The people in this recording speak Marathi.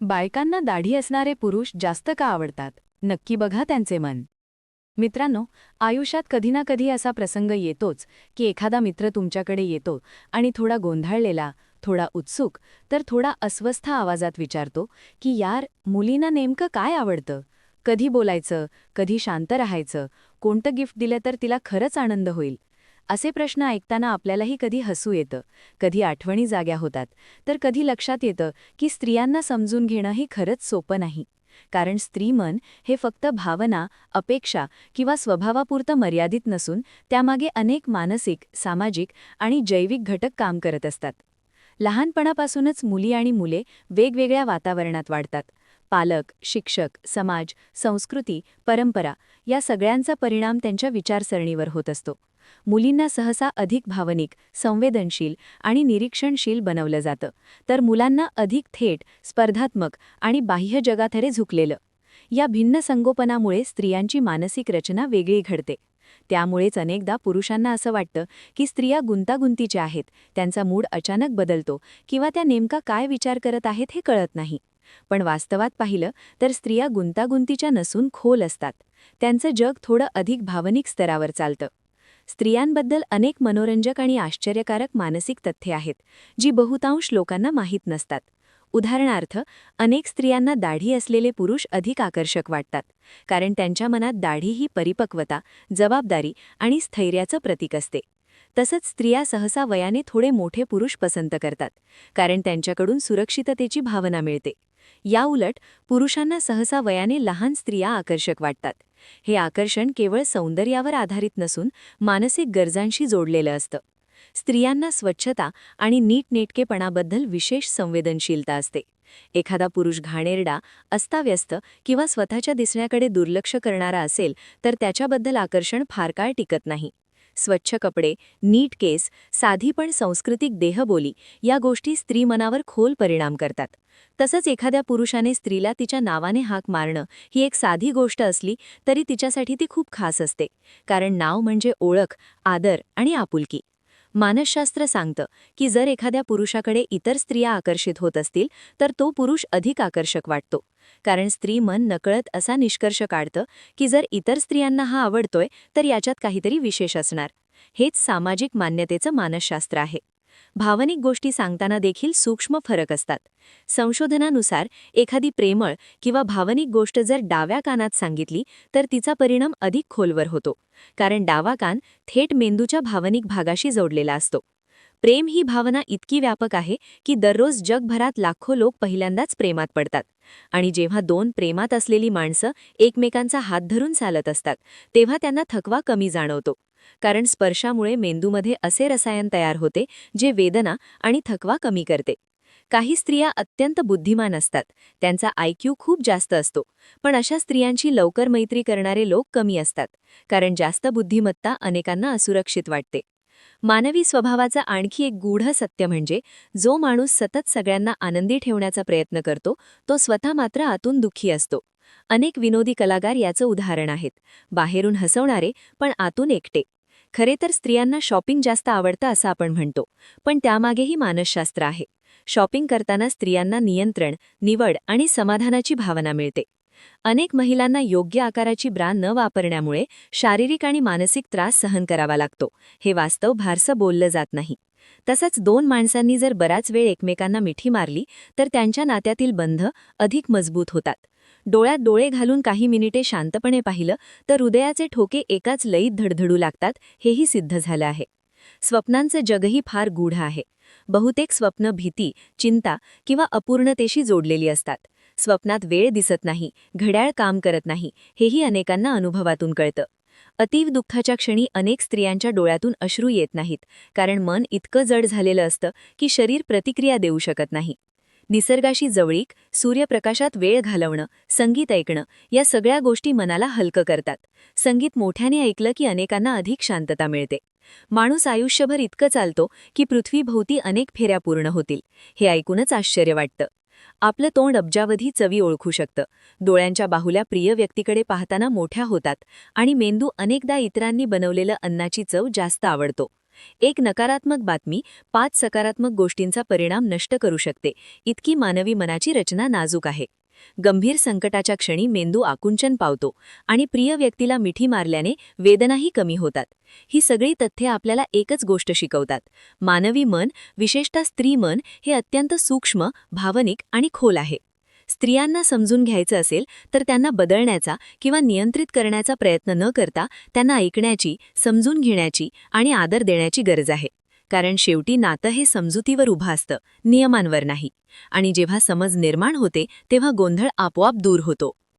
बायकांना दाढी असणारे पुरुष जास्त का आवडतात? नक्की बघा त्यांचे मन. मित्रांनो, आयुष्यात कधी ना कधी असा प्रसंग येतोच की एखादा मित्र तुमच्याकडे येतो आणि थोडा गोंधळलेला, थोडा उत्सुक, तर थोडा अस्वस्थ आवाजात विचारतो की यार, मुलींना नेमकं काय आवडतं? कधी बोलायचं, कधी शांत राहायचं, कोणतं गिफ्ट दिलं तर तिला खरंच आनंद होईल? असे प्रश्न ऐकताना आपल्यालाही कधी हसू येतं, कधी आठवणी जाग्या होतात, तर कधी लक्षात येतं की स्त्रियांना समजून घेणं ही खरंच सोपं नाही. कारण स्त्रीमन हे फक्त भावना, अपेक्षा किंवा स्वभावापुरतं मर्यादित नसून त्यामागे अनेक मानसिक, सामाजिक आणि जैविक घटक काम करत असतात. लहानपणापासूनच मुली आणि मुले वेगवेगळ्या वातावरणात वाढतात. पालक, शिक्षक, समाज, संस्कृती, परंपरा या सगळ्यांचा परिणाम त्यांच्या विचारसरणीवर होत असतो. मुलींना सहसा अधिक भावनिक, संवेदनशील आणि निरीक्षणशील बनवलं जातं, तर मुलांना अधिक थेट, स्पर्धात्मक आणि बाह्य जगाकडे झुकलेलं. या भिन्न संगोपनामुळे स्त्रियांची मानसिक रचना वेगळी घडते. त्यामुळेच अनेकदा पुरुषांना असं वाटतं की स्त्रिया गुंतागुंतीच्या आहेत, त्यांचा मूड अचानक बदलतो किंवा त्या नेमका काय विचार करत आहेत हे कळत नाही. पण वास्तवात पाहिलं तर स्त्रिया गुंतागुंतीच्या नसून खोल असतात. त्यांचं जग थोडं अधिक भावनिक स्तरावर चालतं. स्त्रियांबद्दल अनेक मनोरंजक आणि आश्चर्यकारक मानसिक तथ्ये आहेत, जी बहुतांश लोकांना माहीत नसतात. उदाहरणार्थ, अनेक स्त्रियांना दाढी असलेले पुरुष अधिक आकर्षक वाटतात, कारण त्यांच्या मनात दाढी ही परिपक्वता, जबाबदारी आणि स्थैर्याचं प्रतीक असते. तसंच स्त्रिया सहसा वयाने थोडे मोठे पुरुष पसंत करतात, कारण त्यांच्याकडून सुरक्षिततेची भावना मिळते. याउलट, पुरुषांना सहसा वयाने लहान स्त्रिया आकर्षक वाटतात. हे आकर्षण केवळ सौंदर्यावर आधारित नसून मानसिक गरजांशी जोडलेलं असतं. स्त्रियांना स्वच्छता आणि नीटनेटकेपणाबद्दल विशेष संवेदनशीलता असते. एखादा पुरुष घाणेरडा, अस्ताव्यस्त किंवा स्वतःच्या दिसण्याकडे दुर्लक्ष करणारा असेल तर त्याच्याबद्दल आकर्षण फार काळ टिकत नाही. स्वच्छ कपडे, नीट केस, साधी पण सांस्कृतिक देहबोली या गोष्टी स्त्री मनावर खोल परिणाम करतात. तसंच एखाद्या पुरुषाने स्त्रीला तिच्या नावाने हाक मारणं ही एक साधी गोष्ट असली तरी तिच्यासाठी ती खूप खास असते, कारण नाव म्हणजे ओळख, आदर आणि आपुलकी. मानसशास्त्र सांगतं की जर एखाद्या पुरुषाकडे इतर स्त्रिया आकर्षित होत असतील तर तो पुरुष अधिक आकर्षक वाटतो, कारण स्त्री मन नकळत असा निष्कर्ष काढतं की जर इतर स्त्रियांना हा आवडतोय तर याच्यात काहीतरी विशेष असणार. हेच सामाजिक मान्यतेचं मानसशास्त्र आहे. भावनिक गोष्टी सांगताना देखील सूक्ष्म फरक असतात. संशोधनानुसार एखादी प्रेमळ किंवा भावनिक गोष्ट जर डाव्या कानात सांगितली तर तिचा परिणाम अधिक खोलवर होतो, कारण डावा कान थेट मेंदूच्या भावनिक भागाशी जोडलेला असतो. प्रेम ही भावना इतकी व्यापक आहे की दररोज जगभरात लाखो लोक पहिल्यांदाच प्रेमात पडतात. आणि जेव्हा दोन प्रेमात असलेली माणसं एकमेकांचा हात धरून चालत असतात तेव्हा त्यांना थकवा कमी जाणवतो, कारण स्पर्शामुळे मेंदूमध्ये असे रसायन तयार होते जे वेदना आणि थकवा कमी करते. काही स्त्रिया अत्यंत बुद्धिमान असतात, त्यांचा IQ खूप जास्त असतो, पण अशा स्त्रियांची लवकर मैत्री करणारे लोक कमी असतात, कारण जास्त बुद्धिमत्ता अनेकांना असुरक्षित वाटते. मानवी स्वभावाचं आणखी एक गूढ सत्य म्हणजे जो माणूस सतत सगळ्यांना आनंदी ठेवण्याचा प्रयत्न करतो तो स्वतः मात्र आतून दुःखी असतो. अनेक विनोदी कलाकार याचं उदाहरण आहेत. बाहेरून हसवणारे पण आतून एकटे. खरे तर स्त्रियांना शॉपिंग जास्त आवडतं असं आपण म्हणतो, पण त्यामागेही मानसशास्त्र आहे. शॉपिंग करताना स्त्रियांना नियंत्रण, निवड आणि समाधानाची भावना मिळते. अनेक महिलांना योग्य आकाराची ब्रा न वापरण्यामुळे शारीरिक आणि मानसिक त्रास सहन करावा लागतो. हे वास्तव फारसं बोललं जात नाही. तसंच दोन माणसांनी जर बराच वेळ एकमेकांना मिठी मारली तर त्यांच्या नात्यातील बंध अधिक मजबूत होतात. डोळ्यात डोळे घालून काही मिनिटे शांतपणे पाहिलं तर हृदयाचे ठोके एकाच लयीत धडधडू लागतात, हेही सिद्ध झालं आहे. स्वप्नांचं जगही फार गूढ आहे. बहुतेक स्वप्न भीती, चिंता किंवा अपूर्णतेशी जोडलेली असतात. स्वप्नात वेळ दिसत नाही, घड्याळ काम करत नाही, हेही अनेकांना अनुभवातून कळतं. अतीव दुःखाच्या क्षणी अनेक स्त्रियांच्या डोळ्यातून अश्रू येत नाहीत, कारण मन इतकं जड झालेलं असतं की शरीर प्रतिक्रिया देऊ शकत नाही. निसर्गाशी जवळीक, सूर्यप्रकाशात वेळ घालवणं, संगीत ऐकणं या सगळ्या गोष्टी मनाला हलकं करतात. संगीत मोठ्याने ऐकलं की अनेकांना अधिक शांतता मिळते. माणूस आयुष्यभर इतकं चालतो की पृथ्वीभोवती अनेक फेऱ्या पूर्ण होतील, हे ऐकूनच आश्चर्य वाटतं. आपलं तोंड अब्जावधी चवी ओळखू शकतं, डोळ्यांच्या बाहुल्या प्रिय व्यक्तीकडे पाहताना मोठ्या होतात आणि मेंदू अनेकदा इतरांनी बनवलेलं अन्नाची चव जास्त आवडतो. एक नकारात्मक बातमी 5 सकारात्मक गोष्टींचा परिणाम नष्ट करू शकते, इतकी मानवी मनाची रचना नाजूक आहे. गंभीर संकटाच्या क्षणी मेंदू आकुंचन पावतो आणि प्रिय व्यक्तीला मिठी मारल्याने वेदनाही कमी होतात. ही सगळी तथ्ये आपल्याला एकच गोष्ट शिकवतात: मानवी मन, विशेषतः स्त्री मन, हे अत्यंत सूक्ष्म, भावनिक आणि खोल आहे. स्त्रियांना समजून घ्यायचं असेल तर त्यांना बदलण्याचा किंवा नियंत्रित करण्याचा प्रयत्न न करता त्यांना ऐकण्याची, समजून घेण्याची आणि आदर देण्याची गरज आहे. कारण शेवटी नातं हे समजुतीवर उभं असतं, नियमांवर नाही. आणि जेव्हा समज निर्माण होते तेव्हा गोंधळ आपोआप दूर होतो.